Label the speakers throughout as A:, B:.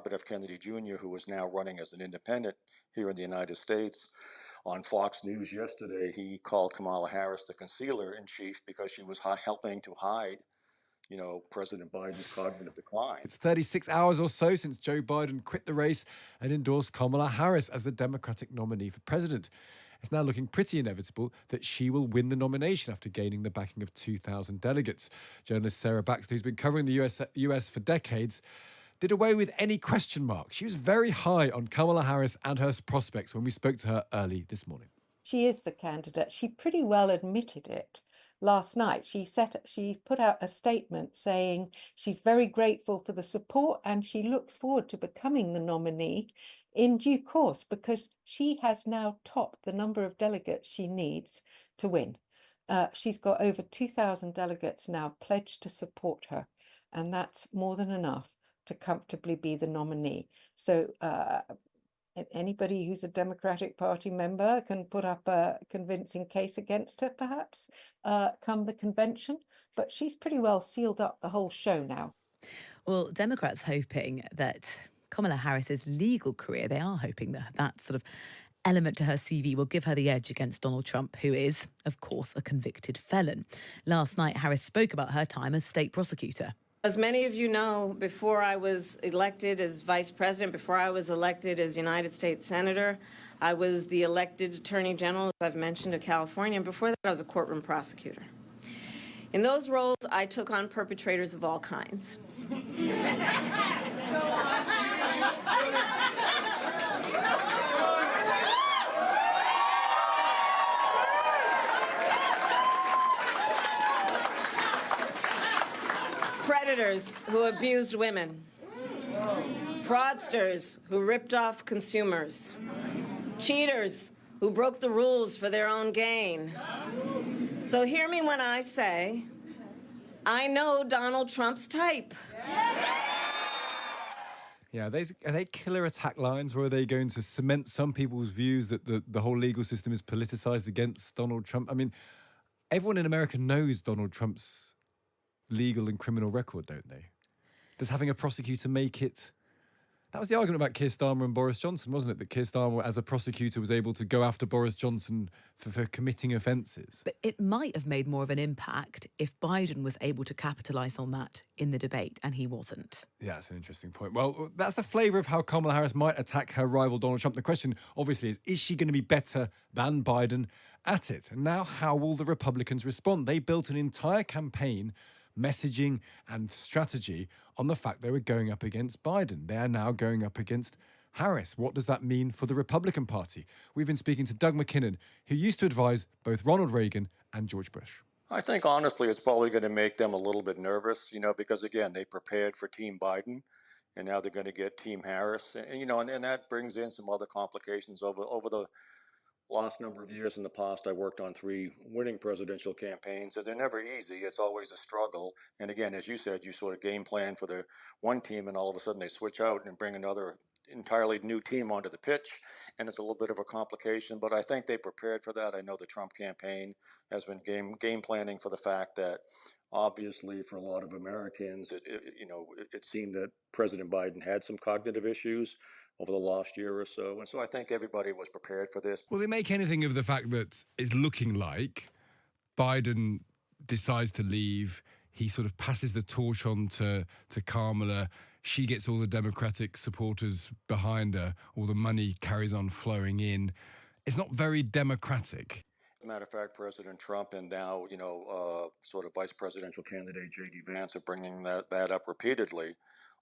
A: Robert F. Kennedy Jr., who is now running as an independent here in the United States. On Fox News yesterday, he called Kamala Harris the concealer in chief because she was helping to hide, President Biden's cognitive decline.
B: It's 36 hours or so since Joe Biden quit the race and endorsed Kamala Harris as the Democratic nominee for president. It's now looking pretty inevitable that she will win the nomination after gaining the backing of 2,000 delegates. Journalist Sarah Baxter, who's been covering the US for decades, did away with any question marks. She was very high on Kamala Harris and her prospects when we spoke to her early this morning.
C: She is the candidate. She pretty well admitted it last night. She put out a statement saying she's very grateful for the support and she looks forward to becoming the nominee in due course because she has now topped the number of delegates she needs to win. She's got over 2,000 delegates now pledged to support her, and that's more than enough to comfortably be the nominee. So anybody who's a Democratic Party member can put up a convincing case against her, perhaps, come the convention. But she's pretty well sealed up the whole show now.
D: Well, Democrats hoping that Kamala Harris's legal career, they are hoping that that sort of element to her CV will give her the edge against Donald Trump, who is, of course, a convicted felon. Last night, Harris spoke about her time as state prosecutor.
E: As many of you know, before I was elected as vice president, before I was elected as United States Senator, I was the elected Attorney General, as I've mentioned, of California. And before that, I was a courtroom prosecutor. In those roles, I took on perpetrators of all kinds. Predators who abused women, fraudsters who ripped off consumers, cheaters who broke the rules for their own gain. So hear me when I say, I know Donald Trump's type.
B: Yeah, are they killer attack lines, or are they going to cement some people's views that the whole legal system is politicized against Donald Trump? I mean, everyone in America knows Donald Trump's legal and criminal record, don't they? Does having a prosecutor make it... That was the argument about Keir Starmer and Boris Johnson, wasn't it? That Keir Starmer, as a prosecutor, was able to go after Boris Johnson for committing offences.
D: But it might have made more of an impact if Biden was able to capitalise on that in the debate, and he wasn't.
B: Yeah, that's an interesting point. Well, that's the flavour of how Kamala Harris might attack her rival Donald Trump. The question, obviously, is she going to be better than Biden at it? And now, how will the Republicans respond? They built an entire campaign, messaging and strategy on the fact they were going up against Biden. They are now going up against Harris. What does that mean for the Republican Party? We've been speaking to Doug MacKinnon, who used to advise both Ronald Reagan and George Bush.
A: I think, honestly, it's probably going to make them a little bit nervous, because, again, they prepared for Team Biden, and now they're going to get Team Harris. And that brings in some other complications. Over the last number of years in the past, I worked on 3 winning presidential campaigns, and they're never easy. It's always a struggle. And again, as you said, you sort of game plan for the one team, and all of a sudden they switch out and bring another entirely new team onto the pitch, and it's a little bit of a complication. But I think they prepared for that. I know the Trump campaign has been game planning for the fact that, obviously, for a lot of Americans, it seemed that President Biden had some cognitive issues over the last year or so. And so I think everybody was prepared for this.
B: Will they make anything of the fact that it's looking like Biden decides to leave, he sort of passes the torch on to Kamala, she gets all the Democratic supporters behind her, all the money carries on flowing in. It's not very democratic.
A: As a matter of fact, President Trump and now, sort of vice presidential candidate J.D. Vance are bringing that up repeatedly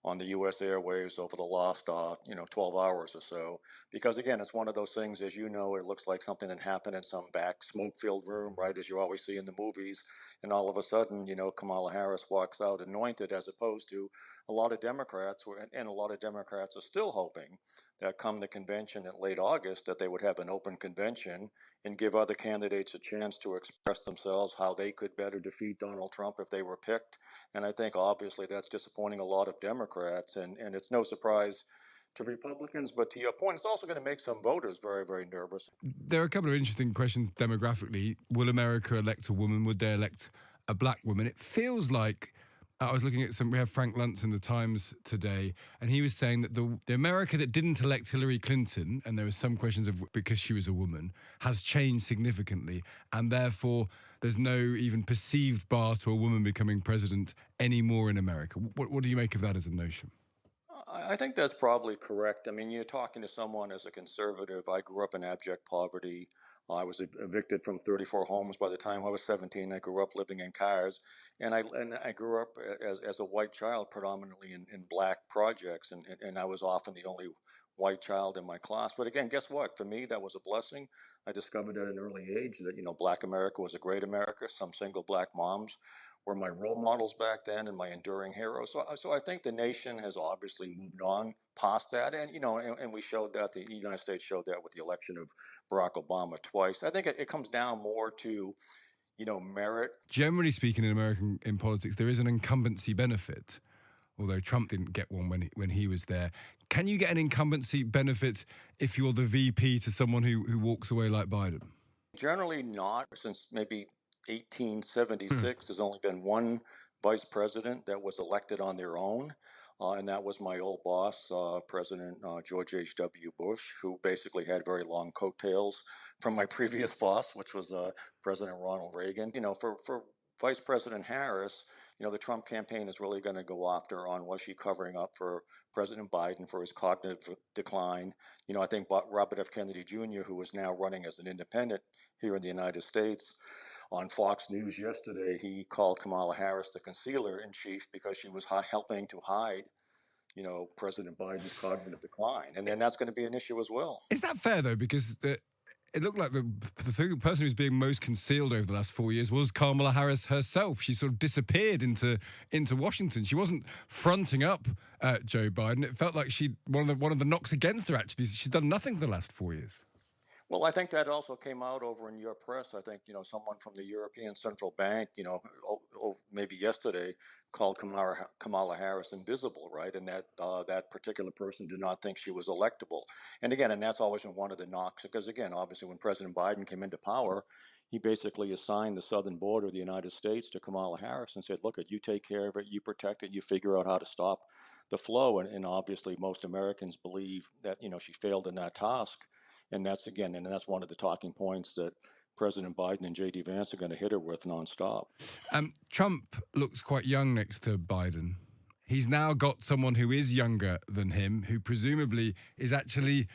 A: on the U.S. airwaves over the last, 12 hours or so. Because, again, it's one of those things, as you know, it looks like something that happened in some back smoke-filled room, right, as you always see in the movies. And all of a sudden, Kamala Harris walks out anointed, as opposed to a lot of Democrats, and a lot of Democrats are still hoping that come the convention in late August, that they would have an open convention and give other candidates a chance to express themselves, how they could better defeat Donald Trump if they were picked. And I think, obviously, that's disappointing a lot of Democrats, and it's no surprise to Republicans. But to your point, it's also going to make some voters very, very nervous.
B: There are a couple of interesting questions demographically. Will America elect a woman? Would they elect a black woman? It feels like I was looking at we have Frank Luntz in the Times today, and he was saying that the America that didn't elect Hillary Clinton, and there were some questions of because she was a woman, has changed significantly, and therefore there's no even perceived bar to a woman becoming president anymore in America. What do you make of that as a notion?
A: I think that's probably correct. I mean, you're talking to someone as a conservative. I grew up in abject poverty. I was evicted from 34 homes by the time I was 17. I grew up living in cars, and I grew up as a white child, predominantly in black projects, and I was often the only white child in my class. But again, guess what? For me, that was a blessing. I discovered at an early age that Black America was a great America. Some single black moms were my role models back then and my enduring heroes. So I think the nation has obviously moved on past that, and we showed that the United States showed that with the election of Barack Obama twice. I think it comes down more to merit.
B: Generally speaking, in politics, there is an incumbency benefit, although Trump didn't get one when he was there. Can you get an incumbency benefit if you're the VP to someone who walks away like Biden?
A: Generally not. Since maybe 1876, there's only been one vice president that was elected on their own, and that was my old boss, President George H.W. Bush, who basically had very long coattails from my previous boss, which was President Ronald Reagan. For Vice President Harris, the Trump campaign is really going to go after on was she covering up for President Biden for his cognitive decline. I think Robert F. Kennedy Jr., who is now running as an independent here in the United States, on Fox News yesterday, he called Kamala Harris the concealer in chief because she was helping to hide, President Biden's cognitive decline. And then that's going to be an issue as well.
B: Is that fair, though? Because it looked like the person who's being most concealed over the last 4 years was Kamala Harris herself. She sort of disappeared into Washington. She wasn't fronting up Joe Biden. It felt like one of the knocks against her, actually. She's done nothing for the last 4 years.
A: Well, I think that also came out over in your press. I think, someone from the European Central Bank, maybe yesterday called Kamala Harris invisible, right? And that particular person did not think she was electable. And that's always been one of the knocks, because again, obviously when President Biden came into power, he basically assigned the southern border of the United States to Kamala Harris and said, look, you take care of it, you protect it, you figure out how to stop the flow. And obviously most Americans believe that, she failed in that task. And that's one of the talking points that President Biden and J.D. Vance are going to hit her with nonstop.
B: Trump looks quite young next to Biden. He's now got someone who is younger than him, who presumably is actually,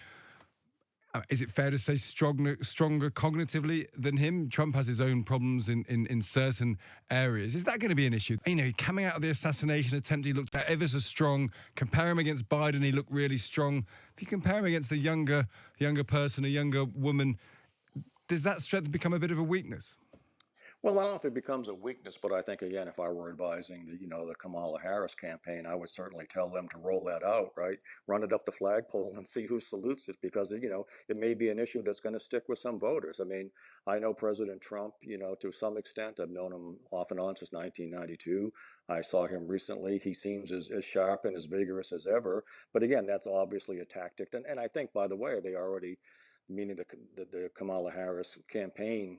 B: is it fair to say, stronger cognitively than him? Trump has his own problems in certain areas. Is that going to be an issue? Coming out of the assassination attempt, he looked ever so strong. Compare him against Biden, he looked really strong. If you compare him against a younger person, a younger woman, does that strength become a bit of a weakness?
A: Well, I don't know if it becomes a weakness, but I think, again, if I were advising the Kamala Harris campaign, I would certainly tell them to roll that out, right? Run it up the flagpole and see who salutes it, because, it may be an issue that's going to stick with some voters. I mean, I know President Trump, to some extent. I've known him off and on since 1992. I saw him recently. He seems as sharp and as vigorous as ever. But again, that's obviously a tactic. And I think, by the way, they already, meaning the Kamala Harris campaign,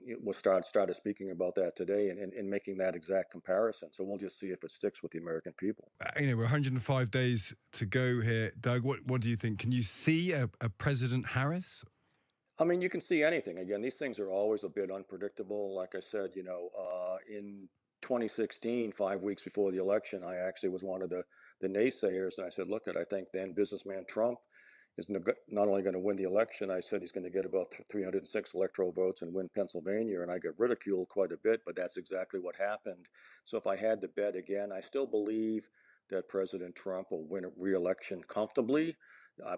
A: started speaking about that today and making that exact comparison. So we'll just see if it sticks with the American people.
B: We're 105 days to go here. Doug, what do you think? Can you see a President Harris?
A: I mean, you can see anything. Again, these things are always a bit unpredictable. Like I said, in 2016, 5 weeks before the election, I actually was one of the naysayers. And I said, look, I think then businessman Trump is not only going to win the election, I said he's going to get about 306 electoral votes and win Pennsylvania, and I got ridiculed quite a bit, but that's exactly what happened. So if I had to bet again, I still believe that President Trump will win a re-election comfortably,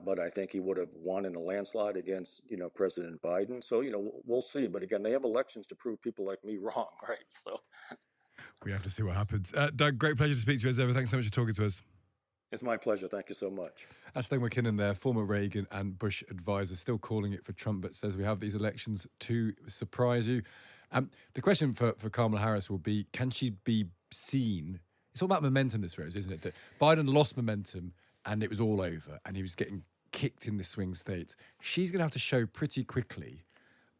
A: but I think he would have won in a landslide against, President Biden. So, we'll see. But again, they have elections to prove people like me wrong, right? So
B: we have to see what happens. Doug, great pleasure to speak to you as ever. Thanks so much for talking to us.
A: It's my pleasure. Thank you so much.
B: That's Doug MacKinnon there, former Reagan and Bush advisor, still calling it for Trump, but says we have these elections to surprise you. The question for Kamala Harris will be, can she be seen? It's all about momentum, this Rose, isn't it? That Biden lost momentum and it was all over and he was getting kicked in the swing states. She's going to have to show pretty quickly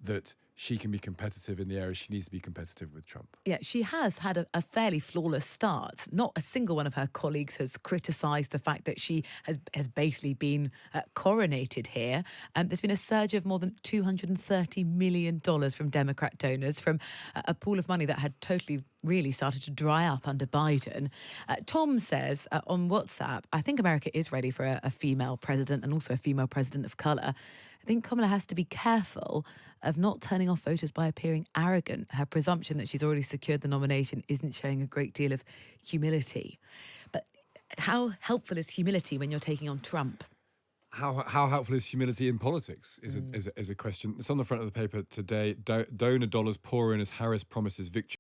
B: that she can be competitive in the areas she needs to be competitive with Trump.
D: Yeah, she has had a fairly flawless start. Not a single one of her colleagues has criticised the fact that she has basically been coronated here. There's been a surge of more than $230 million from Democrat donors from a pool of money that had totally really started to dry up under Biden. Tom says on WhatsApp, I think America is ready for a female president and also a female president of colour. I think Kamala has to be careful of not turning off voters by appearing arrogant. Her presumption that she's already secured the nomination isn't showing a great deal of humility. But how helpful is humility when you're taking on Trump?
B: How helpful is humility in politics is a question. It's on the front of the paper today. Donor dollars pour in as Harris promises victory